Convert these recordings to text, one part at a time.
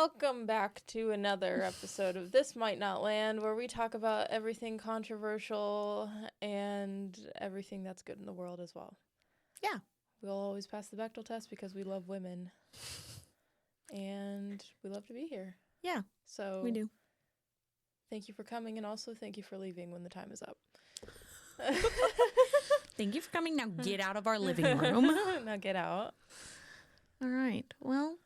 Welcome back to another episode of This Might Not Land, where we talk about everything controversial and everything that's good in the world as well. Yeah. We'll always pass the Bechdel test because we love women. And we love to be here. Yeah, so we do. Thank you for coming, and also thank you for leaving when the time is up. Thank you for coming. Now get out of our living room. Now get out. All right. Well,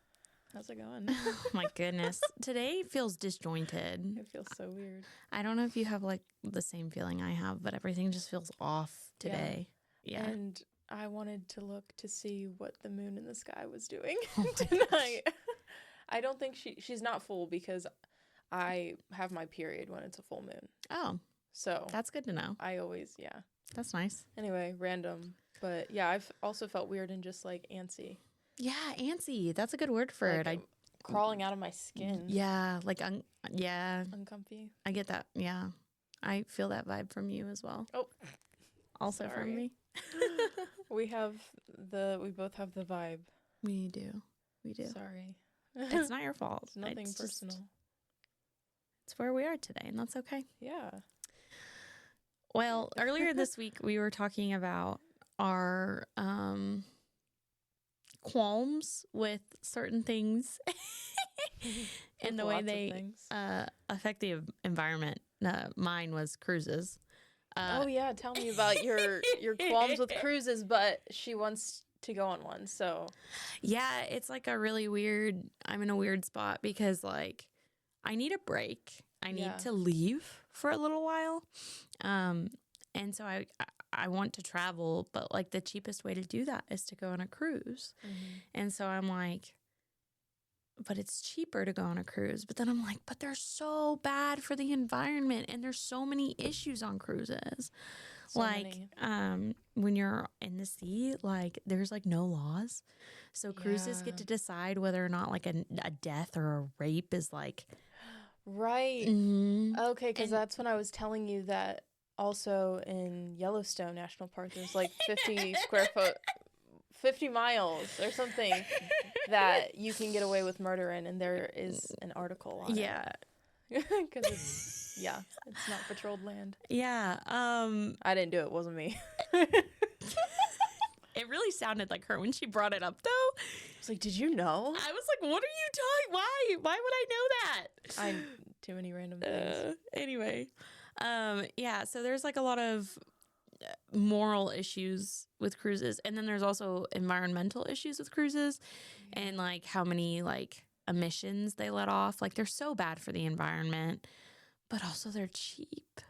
how's it going? Oh my goodness. Today feels disjointed. It feels so weird. I don't know if you have like the same feeling I have, but everything just feels off today. Yeah. And I wanted to look to see what the moon in the sky was doing tonight. I don't think she's not full because I have my period when it's a full moon. Oh. So that's good to know. I always, That's nice. Anyway, random. But yeah, I've also felt weird and just like antsy. Yeah, antsy. That's a good word for like it. Crawling out of my skin. Yeah, like uncomfy. I get that. Yeah. I feel that vibe from you as well. Oh. Also sorry. from me. we both have the vibe. We do. Sorry. It's not your fault. It's nothing personal. It's where we are today, and that's okay. Yeah. Well, earlier this week, we were talking about our qualms with certain things and the way they affect the environment. Mine was cruises. Oh, yeah. Tell me about your qualms with cruises, but she wants to go on one, so. Yeah, it's like I'm in a weird spot because, like, I need a break. I need to leave for a little while. And so I want to travel, but like the cheapest way to do that is to go on a cruise. Mm-hmm. And so I'm like, but it's cheaper to go on a cruise. But then I'm like, but they're so bad for the environment and there's so many issues on cruises. So when you're in the sea, like there's like no laws. So cruises get to decide whether or not like a death or a rape is like. Right. Mm-hmm. Okay, because that's when I was telling you that also in Yellowstone National Park, there's like 50 miles or something that you can get away with murder in, and there is an article on it. Because it's not patrolled land. Yeah. I didn't do it. It wasn't me. It really sounded like her when she brought it up, though. I was like, did you know? I was like, what are you talking? Why? Why would I know that? Too many random things. Anyway. So there's like a lot of moral issues with cruises. And then there's also environmental issues with cruises and like how many like emissions they let off. Like they're so bad for the environment, but also they're cheap.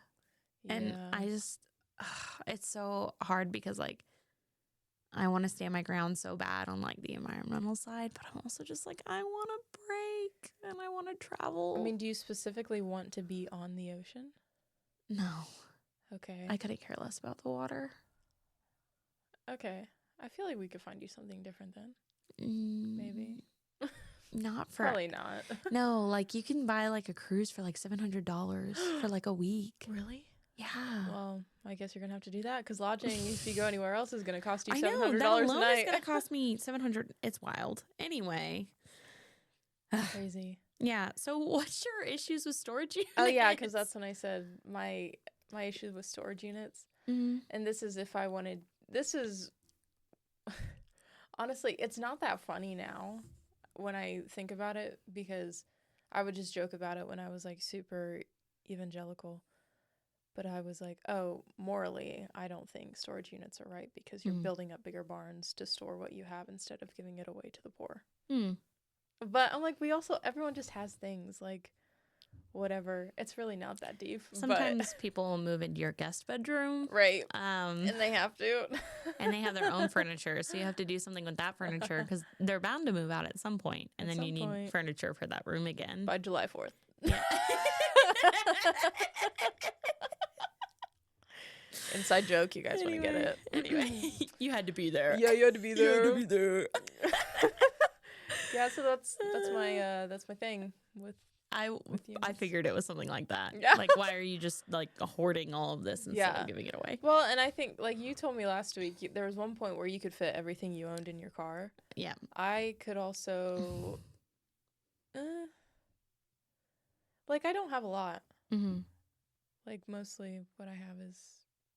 Yeah. And I just, it's so hard because like, I want to stand my ground so bad on like the environmental side, but I'm also just like, I want a break and I want to travel. I mean, do you specifically want to be on the ocean? No. Okay. I couldn't care less about the water. Okay. I feel like we could find you something different then. Maybe. Not for. Probably not. No, like you can buy like a cruise for like $700 for like a week. Really? Yeah. Well, I guess you're gonna have to do that because lodging, if you go anywhere else, is gonna cost you $700 I know, that a alone night. is gonna cost me $700. It's wild. Anyway. Crazy. Yeah. So, what's your issues with storage units? Oh yeah, because that's when I said my issues with storage units, and this is if I wanted. This is honestly, it's not that funny now when I think about it because I would just joke about it when I was like super evangelical. But I was like, oh, morally, I don't think storage units are right because you're building up bigger barns to store what you have instead of giving it away to the poor. But I'm like, everyone just has things like whatever. It's really not that deep. Sometimes people will move into your guest bedroom. Right. And they have to. And they have their own furniture. So you have to do something with that furniture because they're bound to move out at some point. And then you need furniture for that room again. By July 4th. Yeah. Inside joke, you guys want to get it. Anyway, you had to be there. Yeah, you had to be there. You had to be there. Yeah, so that's my thing with I figured it was something like that. Yeah. Like, why are you just like hoarding all of this instead of giving it away? Well, and I think like you told me last week, there was one point where you could fit everything you owned in your car. Yeah. I could also Like, I don't have a lot. Mm-hmm. Like, mostly what I have is...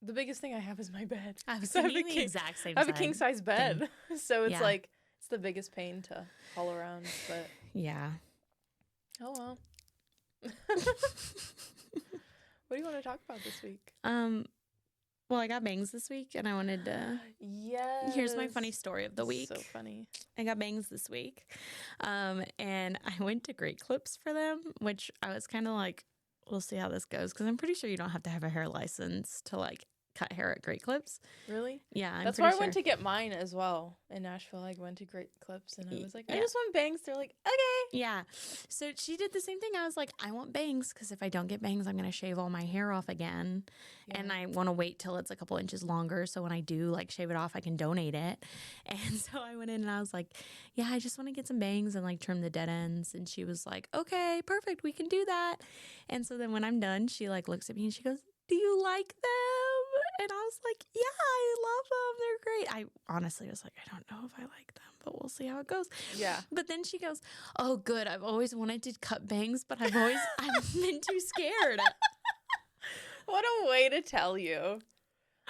The biggest thing I have is my bed. I was 'Cause thinking the exact same I have a king-size bed. So it's Yeah. like, it's the biggest pain to haul around, but... Yeah. Oh, well. What do you want to talk about this week? Well, I got bangs this week, and I wanted to... Yes. Here's my funny story of the week. So funny. I got bangs this week, and I went to Great Clips for them, which I was kind of like, we'll see how this goes, because I'm pretty sure you don't have to have a hair license to, like, cut hair at Great Clips. Really? Yeah, That's where I went to get mine as well in Nashville. I went to Great Clips, and I was like, I just want bangs. They're like, okay. Yeah. So she did the same thing. I was like, I want bangs because if I don't get bangs, I'm going to shave all my hair off again. Yeah. And I want to wait till it's a couple inches longer. So when I do like shave it off, I can donate it. And so I went in and I was like, yeah, I just want to get some bangs and like trim the dead ends. And she was like, okay, perfect. We can do that. And so then when I'm done, she like looks at me and she goes, do you like them? And I was like, yeah, I love them. They're great. I honestly was like, I don't know if I like them, but we'll see how it goes. Yeah. But then she goes, oh, good. I've always wanted to cut bangs, but I've been too scared. What a way to tell you.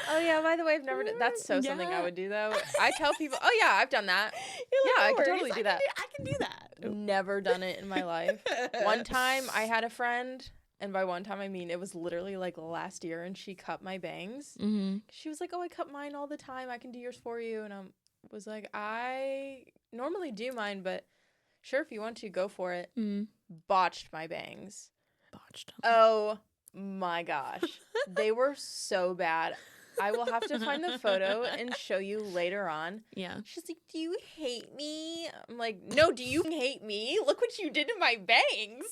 Oh, yeah, by the way, I've never done that's something I would do, though. I tell people, oh, yeah, I've done that. Yeah, I could totally do that. I can do that. Never done it in my life. One time I had a friend, and by one time I mean it was literally like last year, and she cut my bangs. Mm-hmm. She was like, oh, I cut mine all the time. I can do yours for you. And I was like, I normally do mine, but sure, if you want to, go for it. Mm. Botched my bangs. Botched them. Oh, my gosh. They were so bad. I will have to find the photo and show you later on. Yeah. She's like, do you hate me? I'm like, no, do you hate me? Look what you did to my bangs.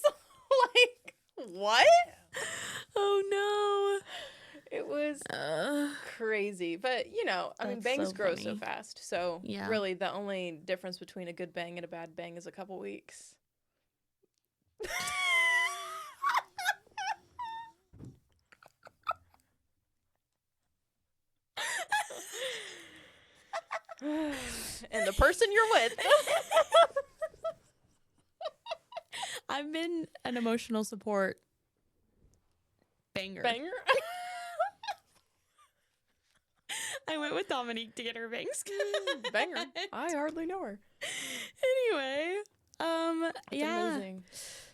Like, what? Oh, no. It was crazy. But, you know, I mean, bangs so grow funny. so fast. So, Yeah. really, the only difference between a good bang and a bad bang is a couple weeks. And the person you're with. I've been an emotional support banger. Banger? I went with Dominique to get her bangs. Banger. I hardly know her. Anyway, That's yeah. amazing.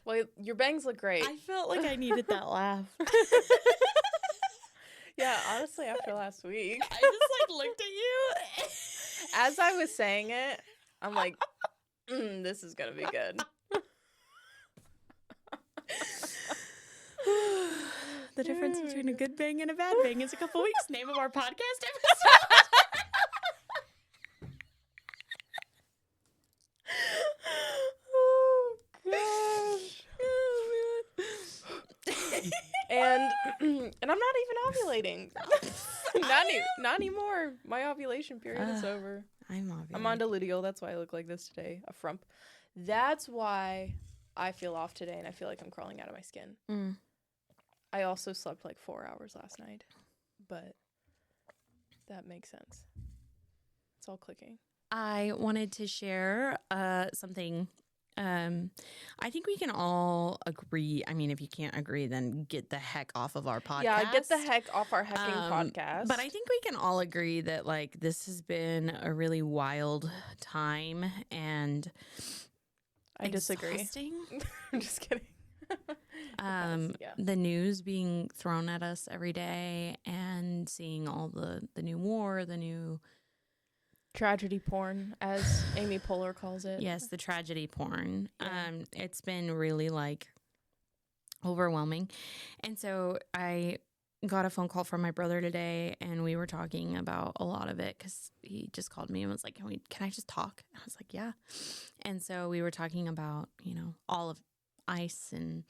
Well, your bangs look great. I felt like I needed that laugh. Yeah, honestly, after last week. I just like looked at you. As I was saying it, I'm like, this is going to be good. The difference between a good bang and a bad bang is a couple weeks. Name of our podcast episode. Oh, gosh. Oh, man. And I'm not even ovulating. Not anymore. My ovulation period is over. I'm ovulating. I'm on Luteal. That's why I look like this today. A frump. That's why I feel off today and I feel like I'm crawling out of my skin. Mm. I also slept like 4 hours last night. But that makes sense. It's all clicking. I wanted to share something. I think we can all agree. I mean, if you can't agree, then get the heck off of our podcast. Yeah, get the heck off our hecking podcast. But I think we can all agree that, like, this has been a really wild time and I disagree. Exhausting. I'm just kidding. The news being thrown at us every day and seeing all the new war, the new... Tragedy porn, as Amy Poehler calls it. Yes, the tragedy porn. Yeah. It's been really, like, overwhelming. And so I got a phone call from my brother today, and we were talking about a lot of it because he just called me and was like, can I just talk? And I was like, yeah. And so we were talking about, you know, all of ICE and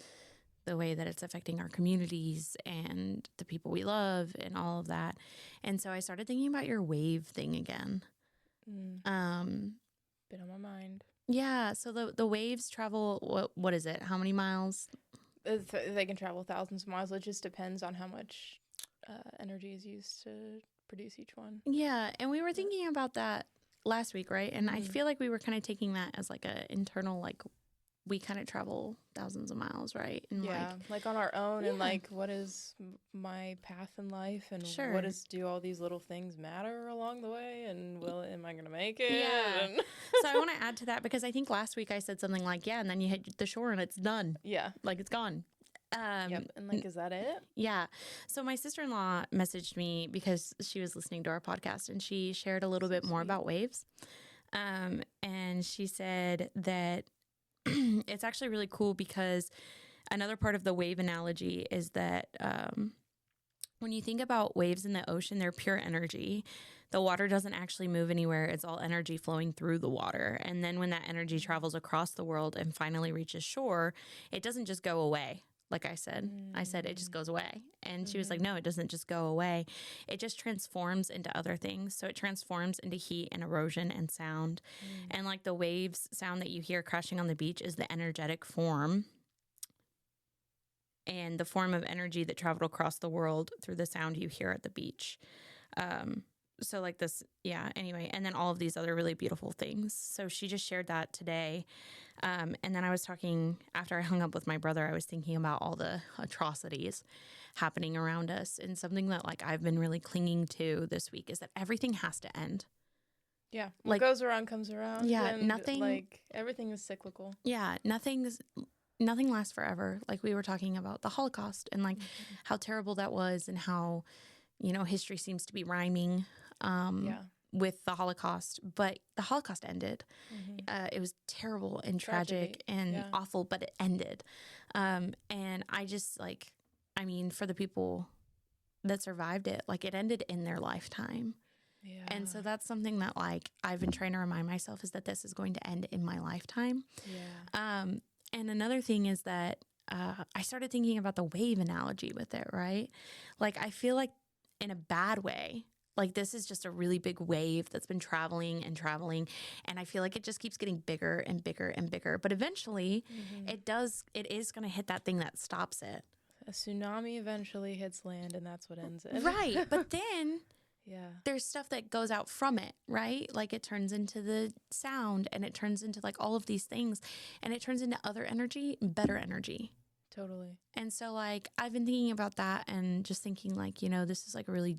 the way that it's affecting our communities and the people we love and all of that. And so I started thinking about your wave thing again. Been on my mind. Yeah, so the waves travel, what is it? How many miles? They can travel thousands of miles. It just depends on how much energy is used to produce each one. Yeah, and we were thinking about that last week, right? And I feel like we were kind of taking that as like a internal like we kind of travel thousands of miles, right? And Yeah, like on our own, and Yeah. like what is my path in life, and Sure. do all these little things matter along the way, and am I gonna make it? Yeah. And So I want to add to that because I think last week I said something like, yeah, and then you hit the shore and it's done. yeah, Like it's gone. yep. And like, is that it? Yeah. So my sister-in-law messaged me because she was listening to our podcast and she shared a little bit more about waves. And she said that it's actually really cool because another part of the wave analogy is that when you think about waves in the ocean, they're pure energy. The water doesn't actually move anywhere. It's all energy flowing through the water. And then when that energy travels across the world and finally reaches shore, it doesn't just go away. Like I said, it just goes away. And she was like, no, it doesn't just go away. It just transforms into other things. So it transforms into heat and erosion and sound. And like the waves sound that you hear crashing on the beach is the energetic form and the form of energy that traveled across the world through the sound you hear at the beach. So like this, yeah, anyway, and then all of these other really beautiful things. So she just shared that today. And then I was talking, after I hung up with my brother, I was thinking about all the atrocities happening around us. And something that like I've been really clinging to this week is that everything has to end. Yeah. What goes around comes around. Yeah. And nothing. Like everything is cyclical. Yeah. Nothing lasts forever. Like we were talking about the Holocaust and like how terrible that was and how, history seems to be rhyming. With the Holocaust, but the Holocaust ended. It was terrible and tragic and awful, but it ended. And I just for the people that survived it, like it ended in their lifetime. Yeah. And so that's something that like I've been trying to remind myself is that this is going to end in my lifetime. Yeah. And another thing is that I started thinking about the wave analogy with it, right? Like I feel like in a bad way, like this is just a really big wave that's been traveling. And I feel like it just keeps getting bigger and bigger and bigger. But eventually it is going to hit that thing that stops it. A tsunami eventually hits land and that's what ends it. Right. But then there's stuff that goes out from it, right? Like it turns into the sound and it turns into like all of these things and it turns into other energy, better energy. Totally. And so like I've been thinking about that and just thinking like, this is like a really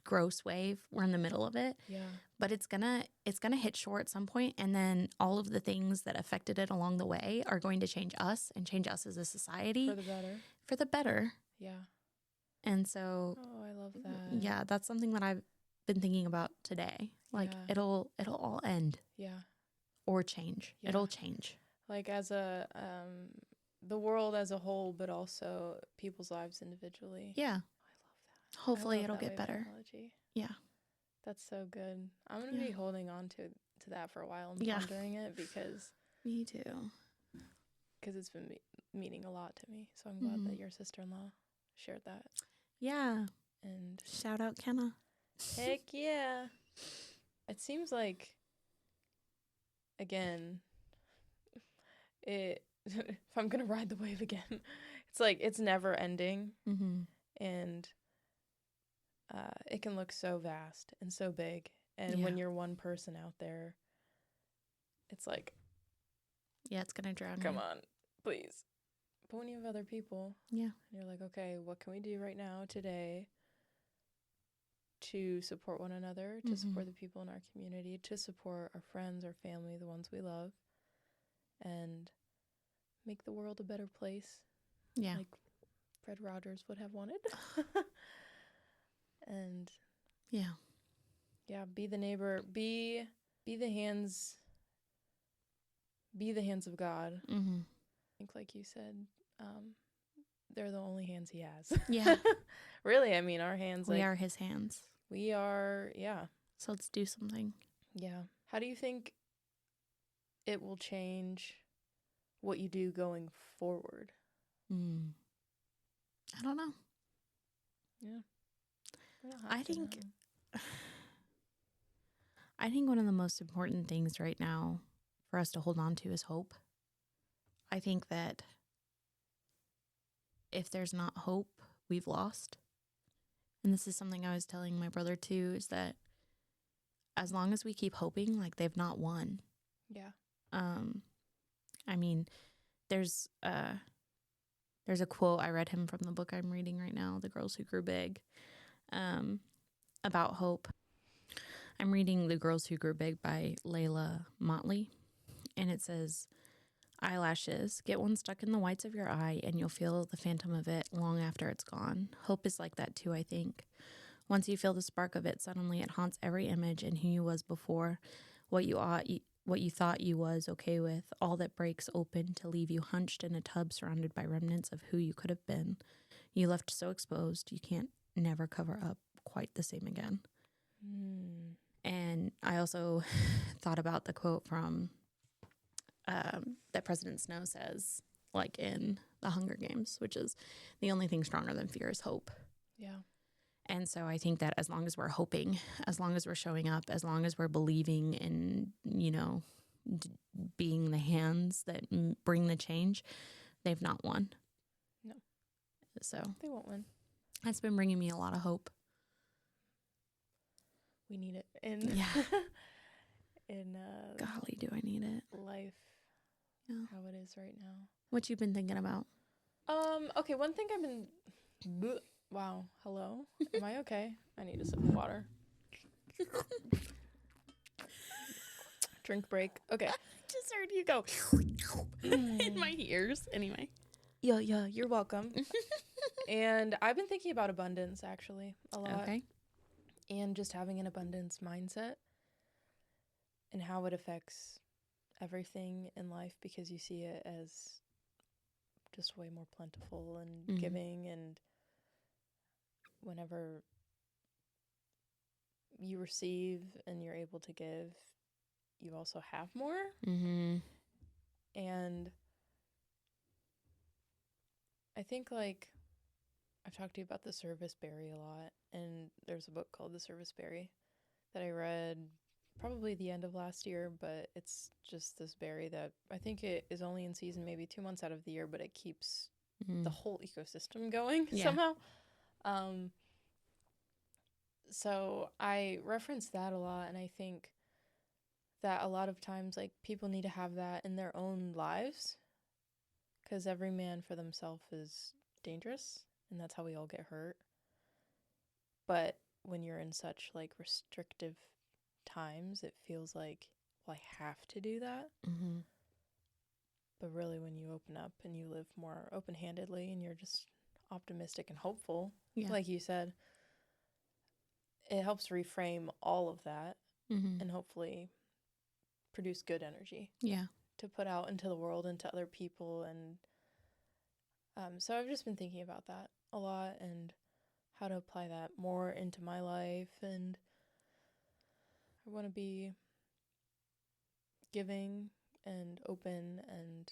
gross wave. We're in the middle of it. Yeah. But it's gonna hit shore at some point, and then all of the things that affected it along the way are going to change us and change us as a society. For the better. For the better. Yeah. And so I love that. Yeah, that's something that I've been thinking about today. Like it'll all end. Yeah. Or change. Yeah. It'll change. Like as the world as a whole, but also people's lives individually. Yeah. Hopefully it'll get better. Analogy. Yeah. That's so good. I'm going to be holding on to that for a while and pondering it because... Me too. Because it's been meaning a lot to me. So I'm glad that your sister-in-law shared that. Yeah. And shout out Kenna. Heck yeah. It seems like, again, if I'm going to ride the wave again, it's like it's never ending. And... it can look so vast and so big. And when you're one person out there, it's like... Yeah, it's going to drown you. Come on, please. But when you have other people... Yeah. And you're like, okay, what can we do right now, today, to support one another, to support the people in our community, to support our friends, our family, the ones we love, and make the world a better place. Yeah. Like Fred Rogers would have wanted. And be the neighbor, be the hands of God. I think, like you said, they're the only hands he has. Yeah. Really, I mean, our hands. We are his hands. We are, yeah. So let's do something. Yeah. How do you think it will change what you do going forward? I don't know. Yeah. I think one of the most important things right now for us to hold on to is hope. I think that if there's not hope, we've lost. And this is something I was telling my brother too, is that as long as we keep hoping, like they've not won. Yeah. I mean, there's a quote. I read him from the book I'm reading right now, The Girls Who Grew Big, about hope. I'm reading The Girls Who Grew Big by Layla Motley, and it says, eyelashes, get one stuck in the whites of your eye and you'll feel the phantom of it long after it's gone. Hope is like that too, I think. Once you feel the spark of it, suddenly it haunts every image and who you was before, what you thought you was okay with, all that breaks open to leave you hunched in a tub surrounded by remnants of who you could have been. You left so exposed, you can't never cover up quite the same again. And I also thought about the quote from that President Snow says, like in the Hunger Games, which is the only thing stronger than fear is hope. Yeah. And so I think that as long as we're hoping, as long as we're showing up, as long as we're believing in, being the hands that bring the change, they've not won. No. So they won't win. That's been bringing me a lot of hope. We need it in golly, do I need it. Life. Yeah. How it is right now. What you been thinking about? Okay, one thing I've been wow, hello. Am I okay? I need a sip of water. Drink break. Okay. I just heard you go in my ears. Anyway. Yeah, you're welcome. And I've been thinking about abundance actually a lot. Okay. And just having an abundance mindset and how it affects everything in life, because you see it as just way more plentiful and giving, and whenever you receive and you're able to give, you also have more. And I think, like, I've talked to you about the service berry a lot, and there's a book called The Service Berry that I read probably the end of last year, but it's just this berry that I think it is only in season maybe 2 months out of the year, but it keeps the whole ecosystem going somehow. So I reference that a lot, and I think that a lot of times, like, people need to have that in their own lives, because every man for themselves is dangerous, and that's how we all get hurt. But when you're in such, like, restrictive times, it feels like, well, I have to do that. But really, when you open up and you live more open-handedly and you're just optimistic and hopeful, like you said, it helps reframe all of that and hopefully produce good energy to put out into the world and to other people. And so I've just been thinking about that a lot and how to apply that more into my life. And I want to be giving and open and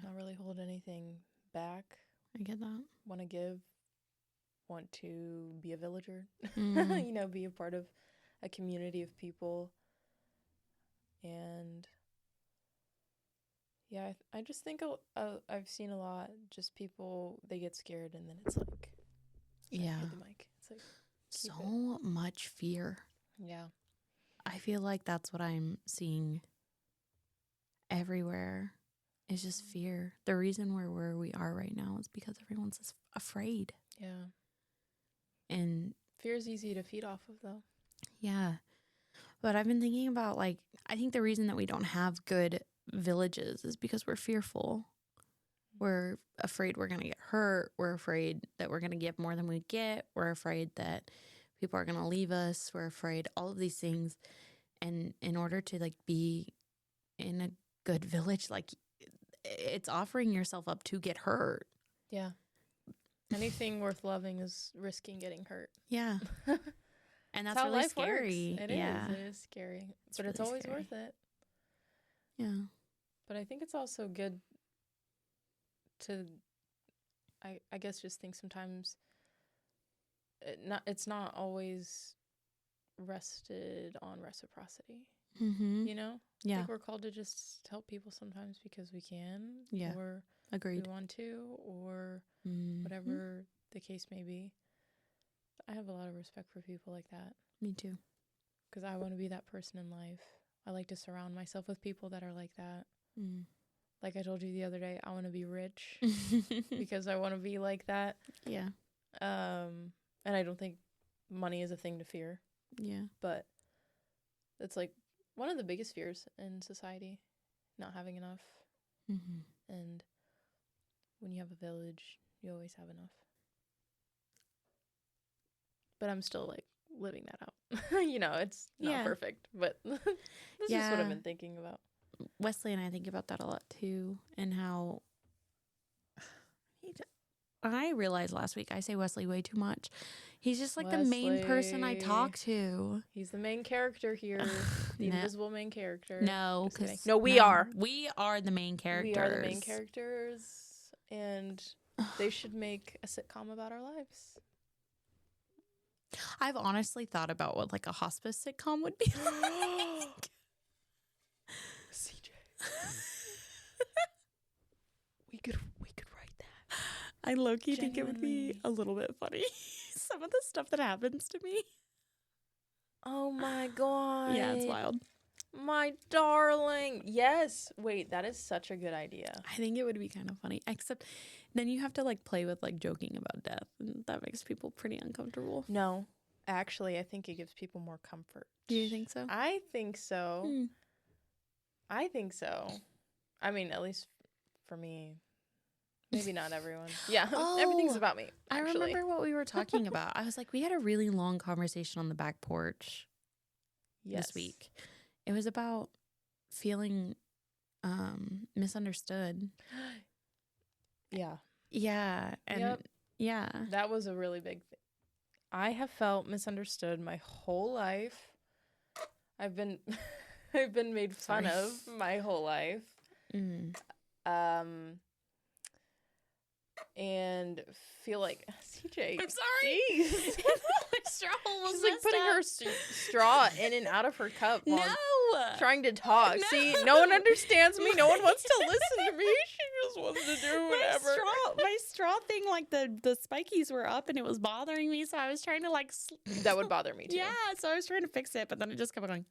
not really hold anything back. I get that. Want to give, want to be a villager, be a part of a community of people. And yeah, I just think I've seen a lot, just people, they get scared and then it's like, hit the mic. It's like so much fear. Yeah. I feel like that's what I'm seeing everywhere, is just fear. The reason we're where we are right now is because everyone's afraid. Yeah. And fear is easy to feed off of, though. Yeah. But I've been thinking about, like, I think the reason that we don't have good villages is because we're fearful. We're afraid we're going to get hurt. We're afraid that we're going to give more than we get. We're afraid that people are going to leave us. We're afraid all of these things. And in order to, like, be in a good village, like, it's offering yourself up to get hurt. Yeah. Anything worth loving is risking getting hurt. Yeah. And that's really scary. It is scary. But it's always worth it. Yeah. But I think it's also good to, I guess, just think sometimes it's not always rested on reciprocity. You know? Yeah. I think we're called to just help people sometimes because we can. Yeah. Or agreed. we want to, or whatever the case may be. I have a lot of respect for people like that. Me too. Because I want to be that person in life. I like to surround myself with people that are like that. Mm. Like I told you the other day, I want to be rich because I want to be like that. Yeah. And I don't think money is a thing to fear. Yeah. But it's like one of the biggest fears in society, not having enough. Mm-hmm. And when you have a village, you always have enough. But I'm still like living that out. You know, it's not perfect, but this is what I've been thinking about. Wesley and I think about that a lot too, and how I realized last week I say Wesley way too much. He's just like the main person I talk to. He's the main character here, the invisible main character. No, we are. We are the main characters. We are the main characters, and they should make a sitcom about our lives. I've honestly thought about what like a hospice sitcom would be like. CJ. we could write that. I low-key think it would be a little bit funny. Some of the stuff that happens to me. Oh my god. Yeah, it's wild. My darling. Yes. Wait, that is such a good idea. I think it would be kind of funny. Except then you have to like play with like joking about death, and that makes people pretty uncomfortable. No. Actually, I think it gives people more comfort. Do you think so? I think so. I think so. I mean, at least for me. Maybe not everyone. Yeah, everything's about me, actually. I remember what we were talking about. I was like, we had a really long conversation on the back porch this week. It was about feeling misunderstood. Yeah. Yeah. And yeah. That was a really big thing. I have felt misunderstood my whole life. I've been made fun of my whole life. And feel like CJ. I'm sorry. Jeez. My straw was She's like putting her straw in and out of her cup. No. Trying to talk. No. See, no one understands me. No one wants to listen to me. She just wants to do whatever. My straw thing, like the spikies were up and it was bothering me. So I was trying to like. That would bother me too. Yeah. So I was trying to fix it, but then it just kept going.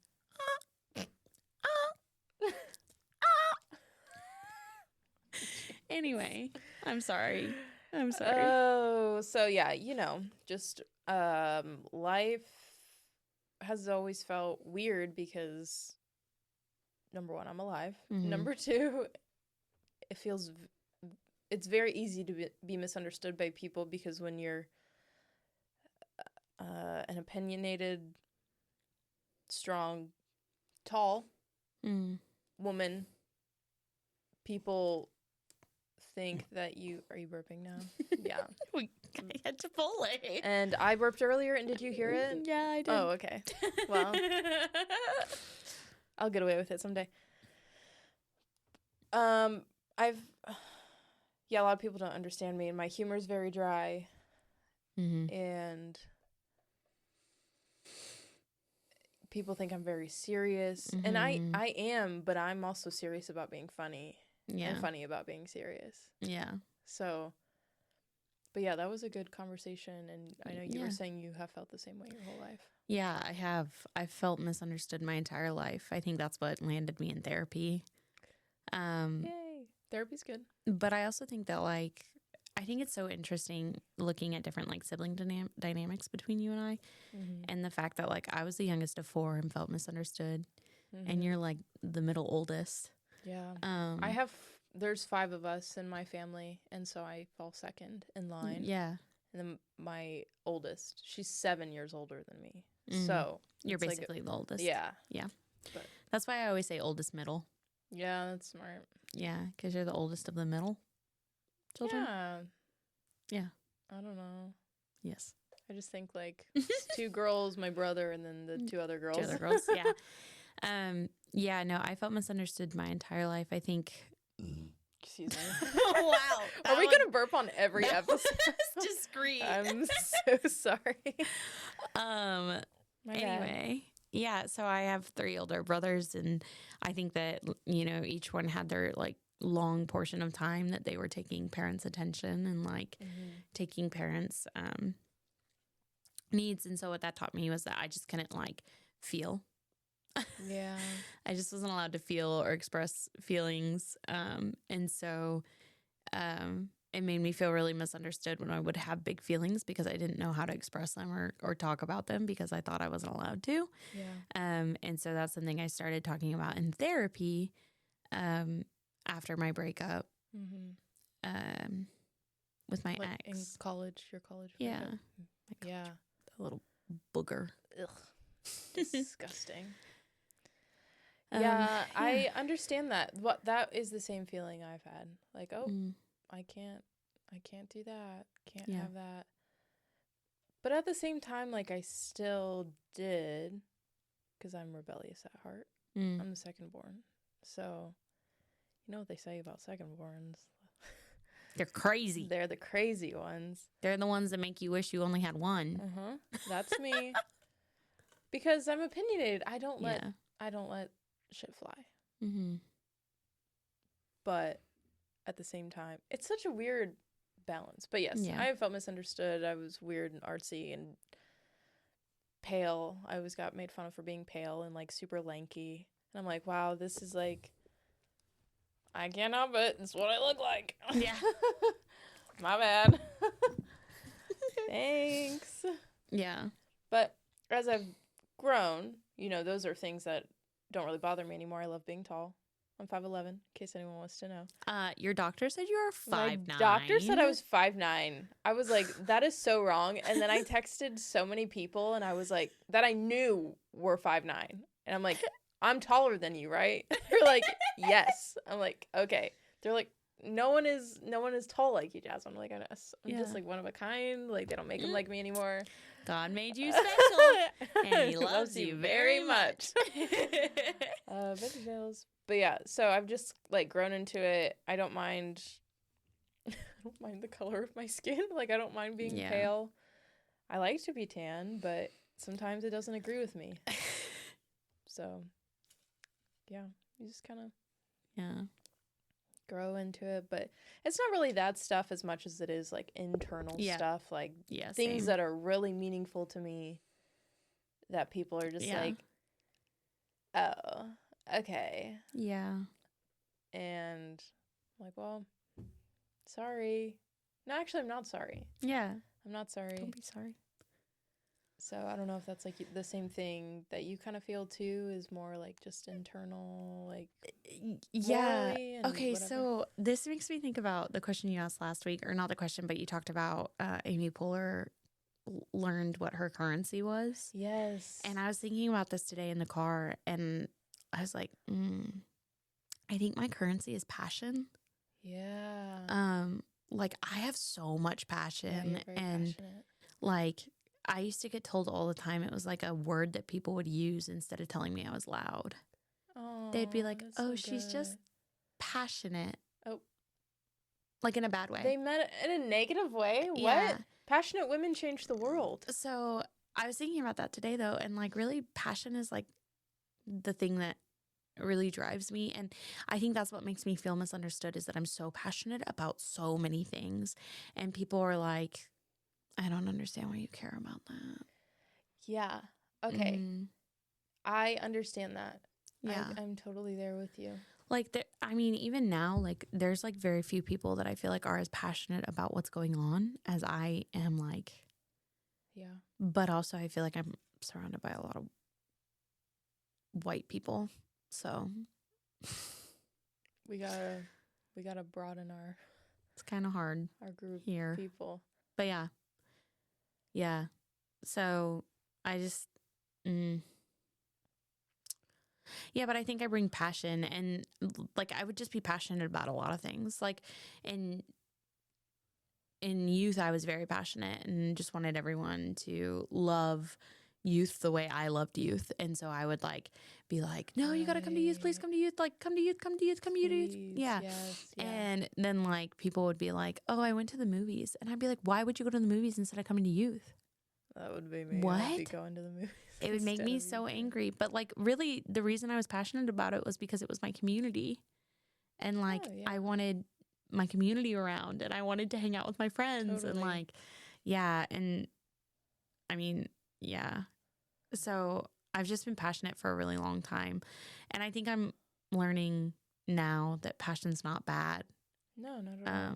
Anyway, I'm sorry. Oh, so yeah, just life has always felt weird because number one, I'm alive. Mm-hmm. Number two, it's very easy to be misunderstood by people because when you're an opinionated, strong, tall woman, people think that are you burping now? Yeah. We had Chipotle. And I burped earlier, and did you hear it? Yeah, I did. Oh, okay. Well, I'll get away with it someday. A lot of people don't understand me, and my humor is very dry. Mm-hmm. And people think I'm very serious. Mm-hmm. And I am, but I'm also serious about being funny. Yeah. And funny about being serious. Yeah. So, but yeah, that was a good conversation. And I know you were saying you have felt the same way your whole life. Yeah, I have. I've felt misunderstood my entire life. I think that's what landed me in therapy. Yay. Therapy's good. But I also think that, like, I think it's so interesting looking at different, like, sibling dynamics between you and I. Mm-hmm. And the fact that, like, I was the youngest of 4 and felt misunderstood. Mm-hmm. And you're, like, the middle oldest. Yeah. There's 5 of us in my family, and so I fall second in line. Yeah. And then my oldest, she's 7 years older than me. Mm. So you're basically the oldest. Yeah. Yeah. But that's why I always say oldest middle. Yeah, that's smart. Yeah, because you're the oldest of the middle children. Yeah. Yeah. I don't know. Yes. I just think like 2 girls, my brother, and then the 2 other girls. 2 other girls, yeah. Yeah, no, I felt misunderstood my entire life. I think. Excuse me. Wow. Are we going to burp on every episode? Discreet. I'm so sorry. Anyway, yeah, so I have 3 older brothers, and I think that, each one had their, like, long portion of time that they were taking parents' attention and, like, taking parents' needs. And so what that taught me was that I just couldn't, like, feel Yeah. I just wasn't allowed to feel or express feelings. And so it made me feel really misunderstood when I would have big feelings because I didn't know how to express them or talk about them because I thought I wasn't allowed to. Yeah. And so that's something I started talking about in therapy after my breakup with my like ex. in college, your college. Yeah. Yeah. A little booger. Ugh. Disgusting. Yeah, I understand that. What that is the same feeling I've had. Like, oh, I can't do that. Can't have that. But at the same time, like I still did, because I'm rebellious at heart. I'm the second born. So, you know what they say about second borns? They're crazy. They're the crazy ones. They're the ones that make you wish you only had one. That's me. Because I'm opinionated. I don't let shit fly. But at the same time, it's such a weird balance. But yes, I felt misunderstood. I was weird and artsy and pale. I always got made fun of for being pale and like super lanky. And I'm like, wow, this is like, I can't help it. It's what I look like. Yeah. My bad. Thanks. Yeah. But as I've grown, you know, those are things that don't really bother me anymore. I love being tall. I'm 5'11", in case anyone wants to know. Your doctor said you were 5'9". My doctor said I was 5'9". I was like, that is so wrong. And then I texted so many people, and I was like, that I knew were 5'9". And I'm like, I'm taller than you, right? They're like, yes. I'm like, okay. They're like, no one is tall like you, Jasmine. I'm like, I'm just like one of a kind. Like, they don't make them like me anymore. God made you special, and he loves you very much. But yeah, so I've just like grown into it. I don't mind the color of my skin. Like, I don't mind being pale. I like to be tan, but sometimes it doesn't agree with me. So yeah, you just kind of grow into it. But it's not really that stuff as much as it is like internal stuff, like things that are really meaningful to me that people are just like, oh, okay. Yeah. And I'm like, well, sorry. No, actually, I'm not sorry. Yeah. I'm not sorry. Don't be sorry. So I don't know if that's like the same thing that you kind of feel too, is more like just internal, like Okay, so this makes me think about the question you asked last week, or not the question, but you talked about Amy Poehler learned what her currency was. Yes. And I was thinking about this today in the car, and I was like, I think my currency is passion. Yeah. Like I have so much passion, you're very passionate. Like I used to get told all the time it was like a word that people would use instead of telling me I was loud. Oh, they'd be like, "Oh, so she's good. just passionate." Oh, like in a bad way. They meant it in a negative way. Yeah. What? Passionate women change the world. So I was thinking about that today, though, and like really, passion is like the thing that really drives me, and I think that's what makes me feel misunderstood, is that I'm so passionate about so many things, and people are like, I don't understand why you care about that. Yeah. Okay. I understand that. Yeah. I'm totally there with you. Like, I mean, even now, like, there's like very few people that I feel like are as passionate about what's going on as I am, like. Yeah. But also, I feel like I'm surrounded by a lot of white people, so we gotta broaden it's kind of hard our group here. of people. But yeah. So I just, but I think I bring passion, and like I would just be passionate about a lot of things. Like in youth, I was very passionate and just wanted everyone to love youth the way I loved youth. And so I would like be like, no, you got to come to youth. Please come to youth. Like, come to youth, come to youth, come to youth. Yeah. Yes, And then like people would be like, oh, I went to the movies. And I'd be like, why would you go to the movies instead of coming to youth? That would be me. What? I'd be going to the movies. It would make me so angry. But like really the reason I was passionate about it was because it was my community. And like I wanted my community around, and I wanted to hang out with my friends. And like, and I mean, so I've just been passionate for a really long time. And I think I'm learning now that passion's not bad. No, not at all.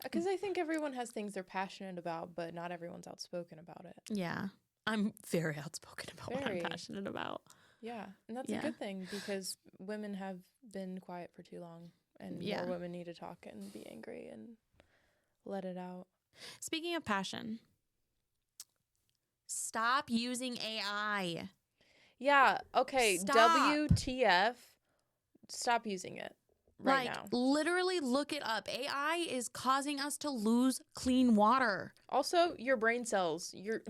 Because I think everyone has things they're passionate about, but not everyone's outspoken about it. Yeah. I'm very outspoken about what I'm passionate about. Yeah. And that's a good thing because women have been quiet for too long. And more women need to talk and be angry and let it out. Speaking of passion, stop using AI. Yeah. Okay. Stop. WTF. Stop using it right now. Literally look it up. AI is causing us to lose clean water. Also, your brain cells. You're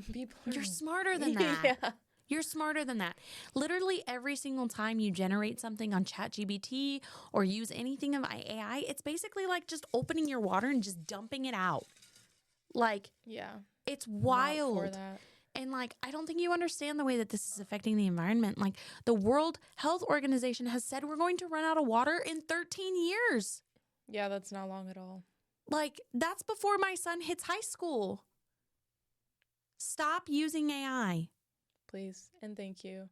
smarter than that. Yeah. You're smarter than that. Literally every single time you generate something on ChatGPT or use anything of AI, it's basically like just opening your water and just dumping it out. Like, it's wild. Not for that. And like, I don't think you understand the way that this is affecting the environment. Like, the World Health Organization has said we're going to run out of water in 13 years. Yeah, that's not long at all. Like, that's before my son hits high school. Stop using AI. Please and thank you.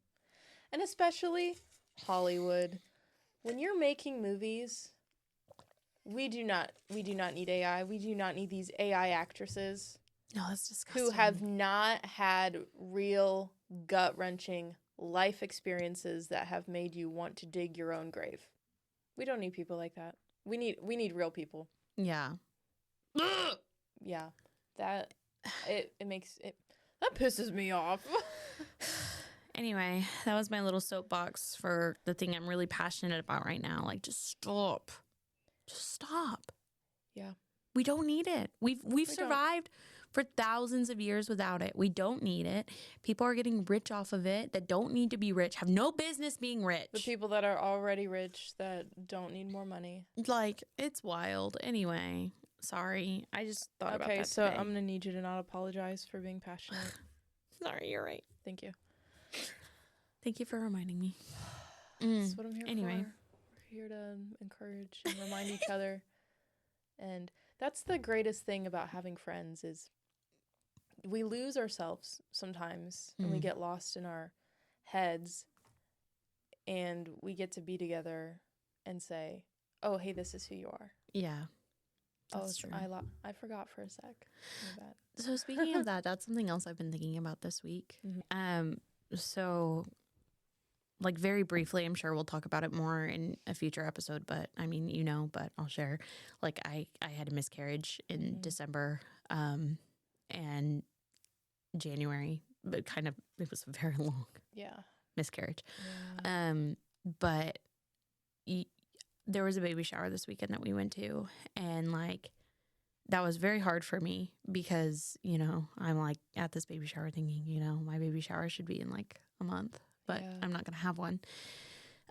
And especially Hollywood. When you're making movies, we do not need AI. We do not need these AI actresses. No, that's disgusting. Who have not had real gut-wrenching life experiences that have made you want to dig your own grave. We don't need people like that. We need real people. Yeah. Yeah. That pisses me off. Anyway, that was my little soapbox for the thing I'm really passionate about right now. Like, just stop. Just stop. Yeah. We don't need it. We've survived for thousands of years without it. We don't need it. People are getting rich off of it that don't need to be rich, have no business being rich. The people that are already rich that don't need more money. Like, it's wild. Anyway, sorry. I just thought about that Okay, so today. I'm going to need you to not apologize for being passionate. Sorry, you're right. Thank you. Thank you for reminding me. That's what I'm here for. We're here to encourage and remind each other. And that's the greatest thing about having friends is we lose ourselves sometimes and we get lost in our heads and we get to be together and say, oh, hey, this is who you are. Yeah. That's true. I forgot for a sec. So speaking of that, that's something else I've been thinking about this week. So like very briefly, I'm sure we'll talk about it more in a future episode, but I mean, but I'll share. Like I had a miscarriage in December and January, but it was a very long miscarriage. Yeah. But there was a baby shower this weekend that we went to, and like that was very hard for me because, I'm like at this baby shower thinking, my baby shower should be in like a month. But I'm not going to have one.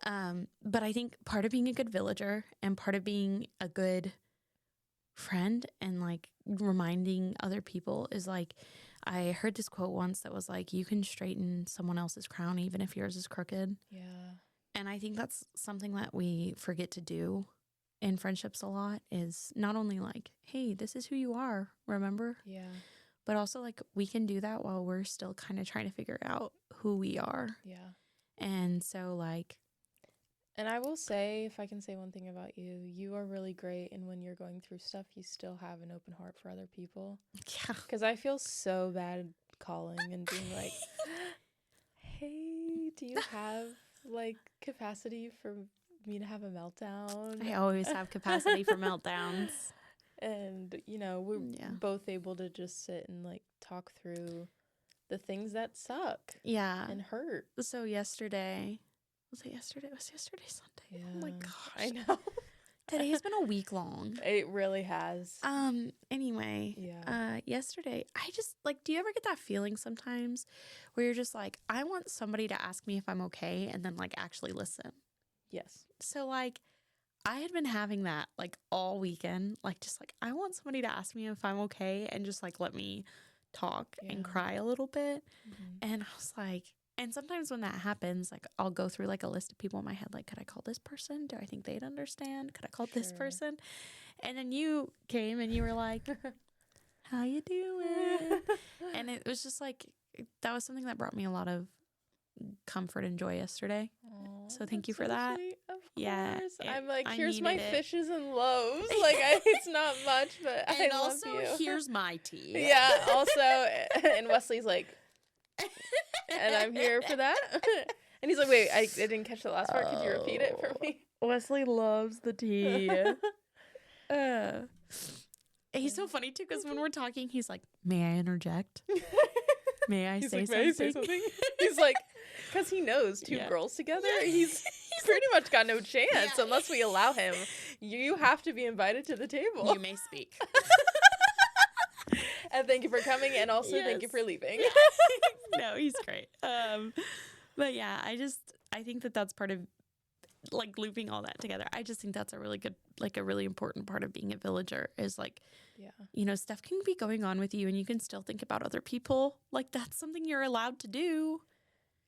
But I think part of being a good villager and part of being a good friend and like reminding other people is like, I heard this quote once that was like, you can straighten someone else's crown even if yours is crooked. Yeah. And I think that's something that we forget to do in friendships a lot is not only like, hey, this is who you are, remember? Yeah. But also, like, we can do that while we're still kind of trying to figure out who we are. Yeah. And so, like... And I will say, if I can say one thing about you, you are really great. And when you're going through stuff, you still have an open heart for other people. Yeah. Because I feel so bad calling and being like, hey, do you have, like, capacity for me to have a meltdown? I always have capacity for meltdowns. And, we're both able to just sit and, like, talk through the things that suck. Yeah. And hurt. So yesterday, was it yesterday? It was yesterday Sunday. Yeah. Oh, my gosh. I know. Today's been a week long. It really has. Anyway. Yeah. Yesterday, I just, like, do you ever get that feeling sometimes where you're just like, I want somebody to ask me if I'm okay and then, like, actually listen? Yes. So, like, I had been having that like all weekend, like just like I want somebody to ask me if I'm okay and just like let me talk and cry a little bit. And I was like, and sometimes when that happens, like I'll go through like a list of people in my head, like, could I call this person? Do I think they'd understand? Could I call this person? And then you came and you were like, how you doing? And it was just like, that was something that brought me a lot of comfort and joy yesterday. Aw, So thank you that's for that. sweet. Of course. Yeah, I'm like, I here's my needed it. fishes and loaves. Like, it's not much, but And I love also, you. here's my tea. Yeah, also, and Wesley's like, and I'm here for that. And he's like, wait, I didn't catch the last part. Could you repeat it for me? Wesley loves the tea. He's so funny too, because when we're talking, he's like, "May I interject? May I He's say like, something?" may I say something? He's like, because he knows two Yeah. girls together, Yeah. he's pretty much got no chance Yeah. unless we allow him. You have to be invited to the table. You may speak. And thank you for coming, and also thank you Yes. for leaving. No, he's great. But yeah, I think that that's part of like looping all that together. I just think that's a really good, like a really important part of being a villager is like, Yeah. you know, stuff can be going on with you and you can still think about other people. Like that's something you're allowed to do.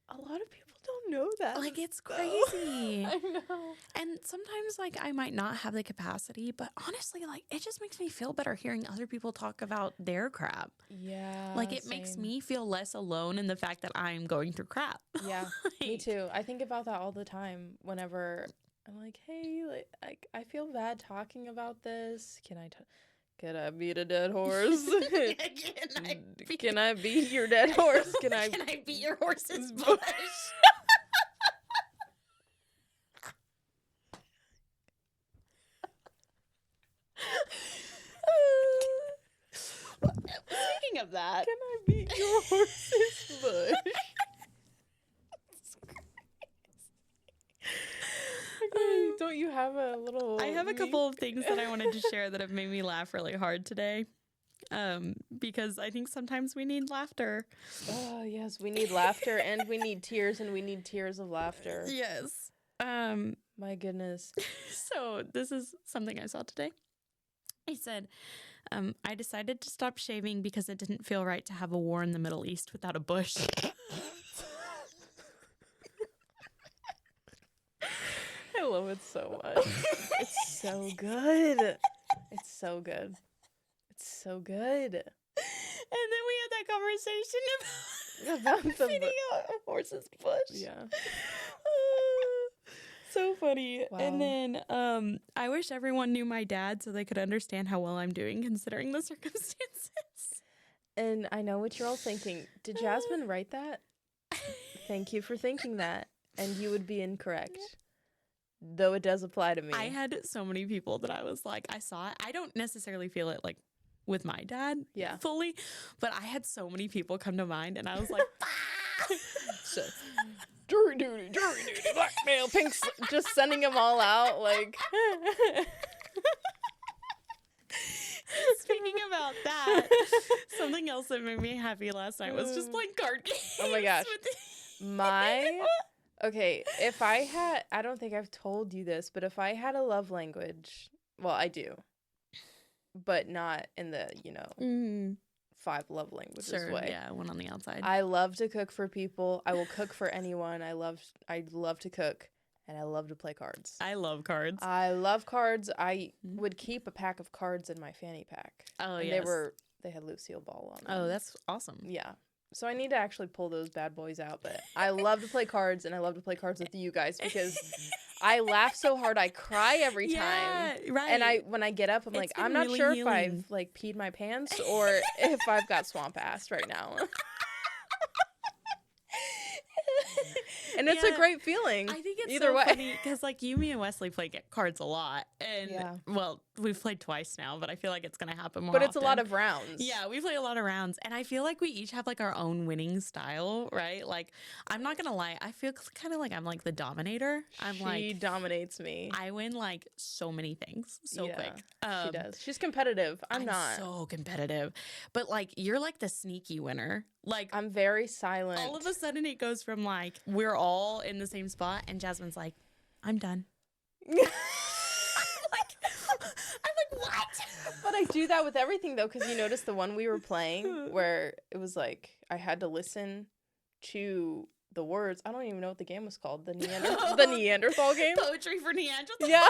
A lot of people don't know that. Like it's though. crazy. I know. And sometimes like I might not have the capacity, but honestly, like it just makes me feel better hearing other people talk about their crap. Yeah. Like it makes same. me feel less alone in the fact that I'm going through crap. Yeah, me Like, too. I think about that all the time whenever I'm like, hey, like, I feel bad talking about this. Can I beat a dead horse? Can I beat your dead horse? Can I beat your horse's bush? Speaking of that, Can I beat your horse's bush? Okay, don't you have a little I have a me- couple of things that I wanted to share that have made me laugh really hard today. Because I think sometimes we need laughter. Oh, yes, we need laughter and we need tears and we need tears of laughter. Yes. My goodness. So this is something I saw today. He said, I decided to stop shaving because it didn't feel right to have a war in the Middle East without a bush. I love it so much. It's so good. It's so good. It's so good. And then we had that conversation About the fitting out a horse's bush. Yeah. So funny. Wow. And then I wish everyone knew my dad so they could understand how well I'm doing considering the circumstances. And I know what you're all thinking. Did Jasmine write that? Thank you for thinking that. And you would be incorrect. Though it does apply to me. I had so many people that I was like, I saw it. I don't necessarily feel it like with my dad Yeah. fully, but I had so many people come to mind and I was like, So, jury duty, blackmail, pinks, just sending them all out like. Speaking about that, something else that made me happy last night was just playing card games. Oh my gosh. with Okay, if I had, I don't think I've told you this, but if I had a love language, well, I do, but not in the, 5 love languages way. Yeah, one on the outside. I love to cook for people. I will cook for anyone. I love to cook, and I love to play cards. I love cards. I love cards. I would keep a pack of cards in my fanny pack. Oh, and yes. they had Lucille Ball on them. Oh, that's awesome. Yeah. So I need to actually pull those bad boys out, but I love to play cards, and I love to play cards with you guys because I laugh so hard I cry every time. Yeah, right. And when I get up, I'm like, been I'm not really sure healing. if I've like peed my pants or if I've got swamp ass right now. And it's a Yeah. great feeling. I think it's either so way. funny because like you, me, and Wesley play cards a lot, and Yeah. well, we've played twice now, but I feel like it's gonna happen more. But it's a lot often. of rounds. Yeah, we play a lot of rounds, and I feel like we each have like our own winning style, right? Like, I'm not gonna lie, I feel kind of like I'm like the dominator. I'm She like dominates me. I win like so many things so Yeah, quick. She does. She's competitive. I'm not. so competitive, but like you're like the sneaky winner. Like I'm very silent. all of a sudden it goes from like we're all in the same spot, and Jasmine's like, I'm done. I'm like, what? But I do that with everything though, because you notice the one we were playing where it was like I had to listen to the words. I don't even know what the game was called. The Neanderthal game. Poetry for Neanderthals. Yeah.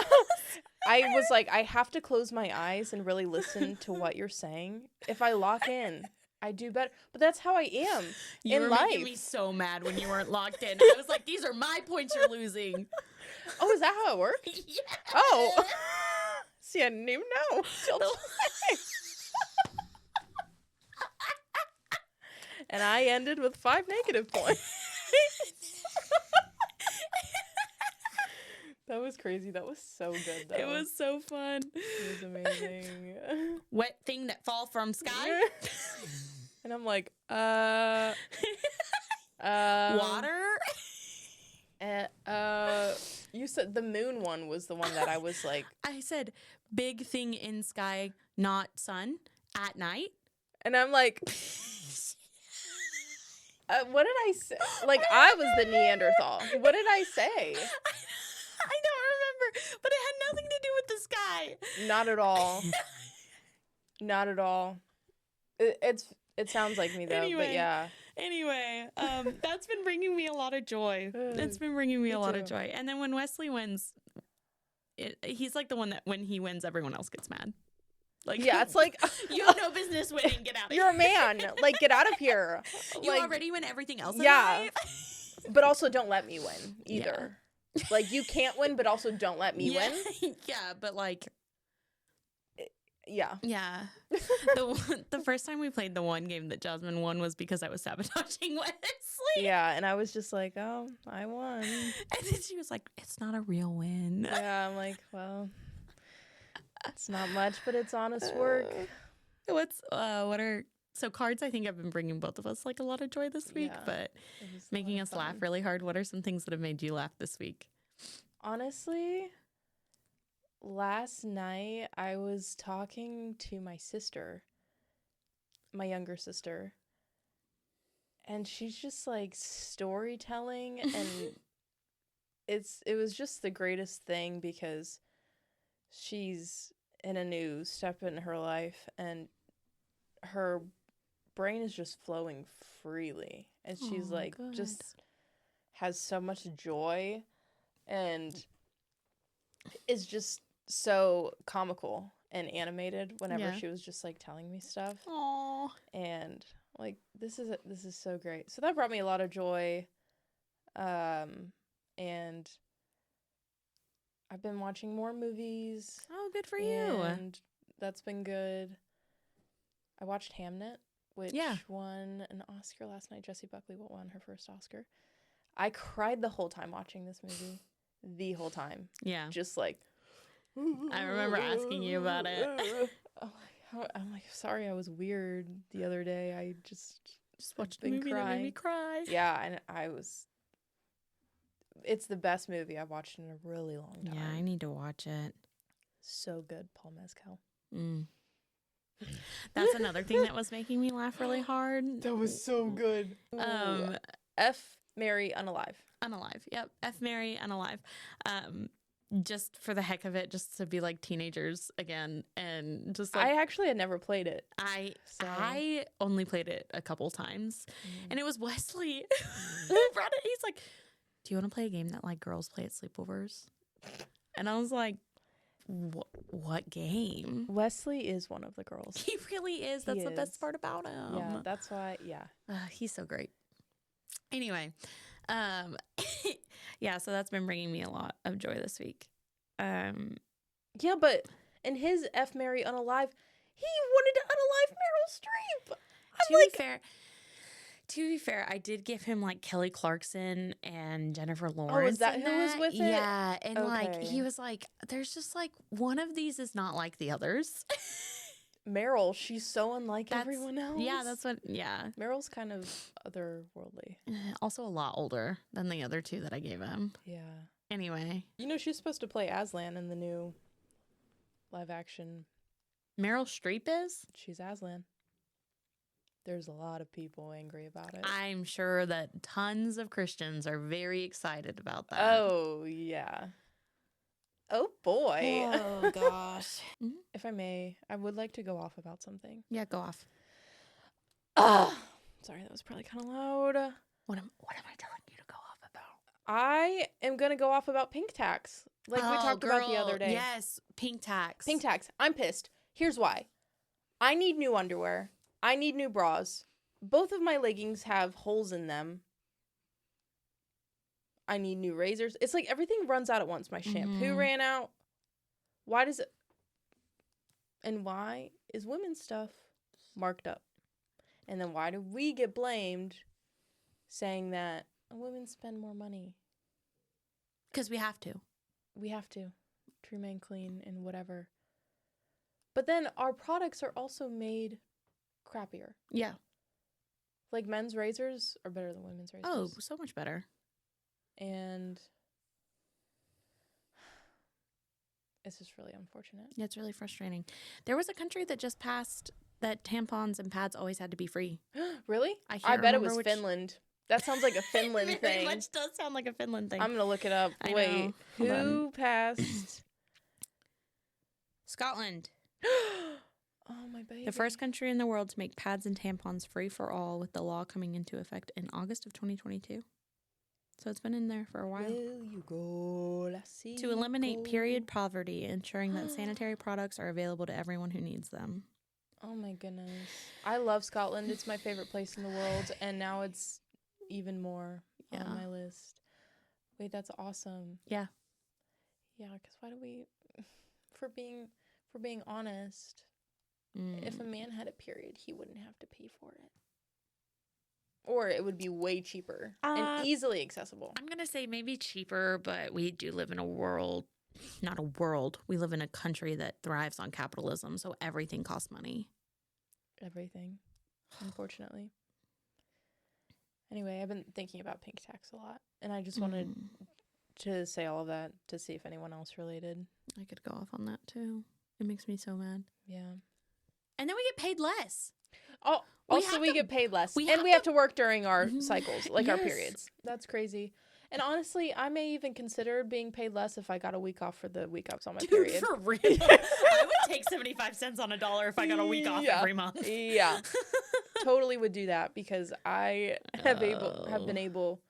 I was like, I have to close my eyes and really listen to what you're saying. If I lock in, I do better. But that's how I am You in were life. making me so mad when you weren't locked in. I was like, these are my points you're losing. Oh, is that how it works? Yes. Oh. See, I didn't even know. And I ended with 5 negative points. That was crazy. That was so good, though. It was so fun. It was amazing. Wet thing that fall from sky? And I'm like, Water? You said the moon one was the one that I was like. I said, big thing in sky, not sun, at night. And I'm like, what did I say? Like, I was the Neanderthal. What did I say? I don't remember, but it had nothing to do with the sky. Not at all. Not at all. It sounds like me, though, Anyway. but yeah. Anyway, that's been bringing me a lot of joy. It's been bringing me a lot of joy. And then when Wesley wins, he's like the one that when he wins, everyone else gets mad. Like, Yeah, it's like you have no business winning. Get out of here. you're a man. Like, get out of here. You Like, already win everything else. In Yeah. life. but also don't let me win either. Like, you can't win, but also don't let me win. Yeah, but like, Yeah. yeah. The first time we played the one game that Jasmine won was because I was sabotaging Wesley. Yeah, and I was just like, oh, I won. And then she was like, "It's not a real win." Yeah, I'm like, well, it's not much, but it's honest work. So cards, I think I've been bringing both of us like a lot of joy this week, Yeah, but It was a making lot us of laugh fun. really hard. What are some things that have made you laugh this week? Honestly, last night I was talking to my sister, my younger sister, and she's just like storytelling, and it was just the greatest thing because she's in a new step in her life and her brain is just flowing freely, and she's Aw, like good. just has so much joy and is just so comical and animated whenever Yeah. she was just like telling me stuff, Aww. and like this is so great. So that brought me a lot of joy, and I've been watching more movies, Oh, good for you. and that's been good. I watched Hamnet, which Yeah. won an Oscar last night. Jessie Buckley won her first Oscar. I cried the whole time watching this movie. The whole time. Yeah. Just like I remember asking you about it. I'm like, sorry, I was weird the other day. I just watched the been movie that made me crying. cry. Yeah, and it's the best movie I've watched in a really long time. Yeah, I need to watch it. So good, Paul Mescal. Mm. That's another thing that was making me laugh really hard. That was so good. F, Mary, Unalive. Unalive. Yep. F, Mary, Unalive. Just for the heck of it, just to be like teenagers again, and just like I actually had never played it. So. I only played it a couple times, and it was Wesley who brought it. He's like, "Do you want to play a game that like girls play at sleepovers?" And I was like, "What game?" Wesley is one of the girls. He really is. That's He the best is. part about him. Yeah, that's why. Yeah. He's so great. Anyway, yeah, so that's been bringing me a lot of joy this week. Yeah, but in his F, Mary, Unalive, he wanted to unalive Meryl Streep. To be fair, I did give him like Kelly Clarkson and Jennifer Lawrence. that in who was with it? Yeah, and like Okay. he was like, "There's just like one of these is not like the others." Meryl, she's so unlike That's- everyone else. Yeah, that's what. Yeah, Meryl's kind of otherworldly. also a lot older than the other two that I gave him. Yeah. Anyway, You know, she's supposed to play Aslan in the new live action. Meryl Streep is. She's Aslan. There's a lot of people angry about it. I'm sure that tons of Christians are very excited about that. Oh, yeah. Oh, boy. Oh gosh. If I may, I would like to go off about something. Yeah, go off. Sorry, that was probably kind of loud. What am I telling you to go off about? I am going to go off about pink tax. Like we talked about the other day. Yes, pink tax. Pink tax. I'm pissed. Here's why. I need new underwear. I need new bras. Both of my leggings have holes in them. I need new razors. It's like everything runs out at once. My shampoo ran out. Why does it... And why is women's stuff marked up? And then why do we get blamed saying that women spend more money? Because we have to. We have to remain clean and whatever. But then our products are also made crappier. Yeah. Like men's razors are better than women's razors. Oh, so much better. And it's just really unfortunate. Yeah, it's really frustrating. There was a country that just passed that tampons and pads always had to be free. Really? I bet it was Finland. That sounds like a Finland it thing. Very much does sound like a Finland thing. I'm going to look it up. Wait. Who passed? Scotland. Oh, my baby. The first country in the world to make pads and tampons free for all, with the law coming into effect in August of 2022. So it's been in there for a while. Will you go? To eliminate period poverty, ensuring that sanitary products are available to everyone who needs them. Oh my goodness. I love Scotland. It's my favorite place in the world, and now it's even more on my list. Wait, that's awesome. Yeah. Yeah, because why do we... For being honest, if a man had a period, he wouldn't have to pay for it. Or it would be way cheaper and easily accessible. I'm going to say maybe cheaper, but we do live in a world, not a world. We live in a country that thrives on capitalism, so everything costs money. Everything, unfortunately. Anyway, I've been thinking about pink tax a lot, and I just wanted to say all of that to see if anyone else related. I could go off on that too. It makes me so mad. Yeah. And then we get paid less. Oh, we get paid less. We have to work during our cycles, like our periods. That's crazy. And honestly, I may even consider being paid less if I got a week off for the week I was on my period. For real? I would take 75 cents on a dollar if I got a week off every month. Yeah. Totally would do that because I have been able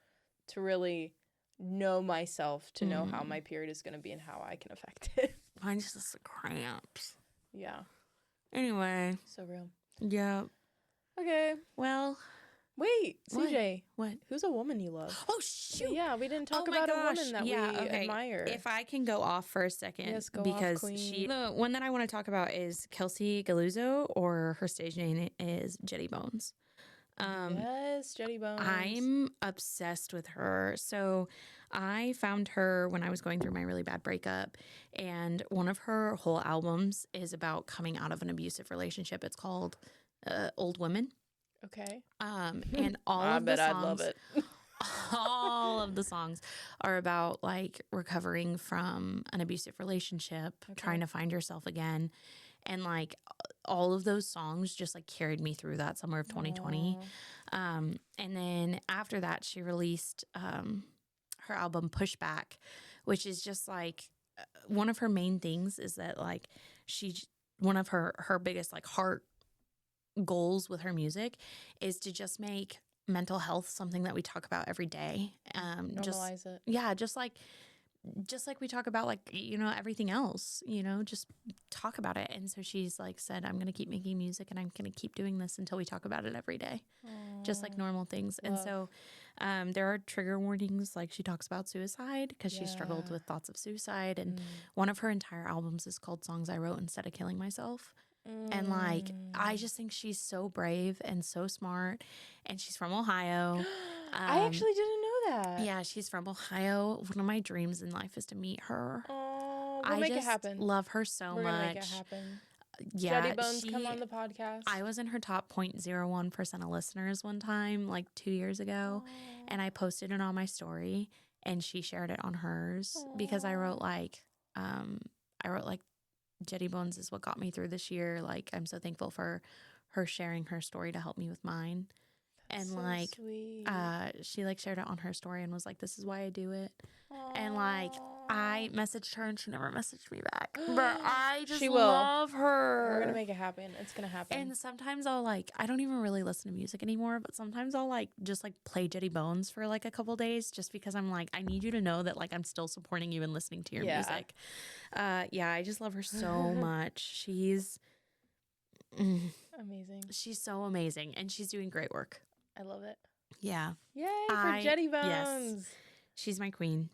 to really know myself to know how my period is going to be and how I can affect it. Mine's just the cramps. Yeah. Anyway. So real. Yeah. Okay. Well. Wait, CJ. What? Who's a woman you love? Oh, shoot. Yeah, we didn't talk about a woman that we admire. If I can go off for a second. Yes, go because off, queen. The one that I want to talk about is Kelsey Galuzzo, or her stage name is Jetty Bones. Yes, Jetty Bones. I'm obsessed with her. So I found her when I was going through my really bad breakup, and one of her whole albums is about coming out of an abusive relationship. It's called Old Women. Okay. And all of the songs, I'd love it. all of the songs are about like recovering from an abusive relationship, trying to find yourself again. And like all of those songs just like carried me through that summer of 2020. And then after that, she released her album Pushback, which is just like one of her main things is that like one of her biggest like heart goals with her music is to just make mental health something that we talk about every day. Normalize it. Yeah, just like we talk about like, you know, everything else, you know, just talk about it. And so she's like said, I'm going to keep making music and I'm going to keep doing this until we talk about it every day. Aww. Just like normal things. Love. And so there are trigger warnings. Like she talks about suicide because she struggled with thoughts of suicide. And one of her entire albums is called Songs I Wrote Instead of Killing Myself. And like, I just think she's so brave and so smart, and she's from Ohio. I actually didn't know that. Yeah, she's from Ohio. One of my dreams in life is to meet her. Oh, we'll make it happen. Love her so We're much. Gonna make it happen. Yeah, Jetty Bones, come on the podcast. I was in her top 0.01% of listeners one time, like 2 years ago, and I posted it on my story, and she shared it on hers because I wrote like, Jetty Bones is what got me through this year. Like, I'm so thankful for her sharing her story to help me with mine. That's and so like, sweet. She like shared it on her story and was like, "This is why I do it." Aww. And like, I messaged her and she never messaged me back. But I just love her. We're gonna make it happen. It's gonna happen. And sometimes I'll like, I don't even really listen to music anymore, but sometimes I'll like just like play Jetty Bones for like a couple days just because I'm like, I need you to know that like I'm still supporting you and listening to your music. Yeah, I just love her so much. She's Amazing. She's so amazing, and she's doing great work. I love it. Yeah. Yay for Jetty Bones. Yes. She's my queen.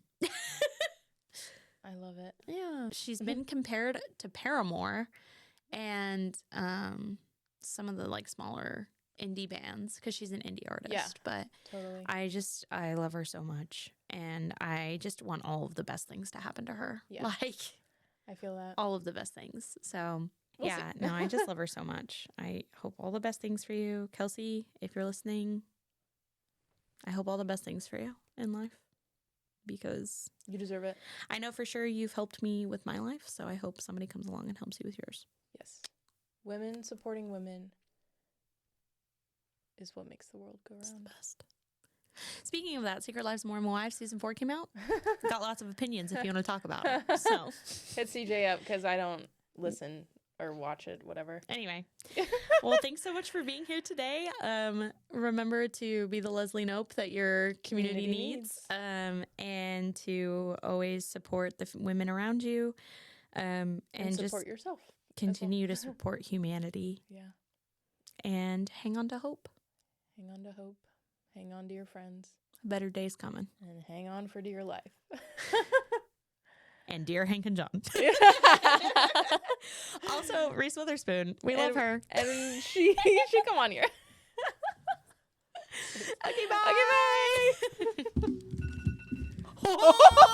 I love it. Yeah. She's been compared to Paramore and some of the like smaller indie bands because she's an indie artist. Yeah, but totally. I love her so much, and I just want all of the best things to happen to her. Yeah. Like I feel that. all of the best things. So We'll yeah, see. no, I just love her so much. I hope all the best things for you, Kelsey. If you're listening, I hope all the best things for you in life because You deserve it. I know for sure you've helped me with my life. So I hope somebody comes along and helps you with yours. Yes. Women supporting women is what makes the world go It's the round. best. Speaking of that, Secret Lives of Mormon Wives season 4 came out. Got lots of opinions if you want to talk about it. So Hit CJ up because I don't listen or watch it, whatever. anyway, well, thanks so much for being here today. Remember to be the Leslie Knope that your community needs, and to always support the women around you, and support just yourself. continue to support humanity Yeah. and hang on to hope. Hang on to hope. Hang on to your friends. A better day's coming. And hang on for dear life. And dear Hank and John. Also, Reese Witherspoon. We love her. And she should come on here. Okay, bye. Okay, bye.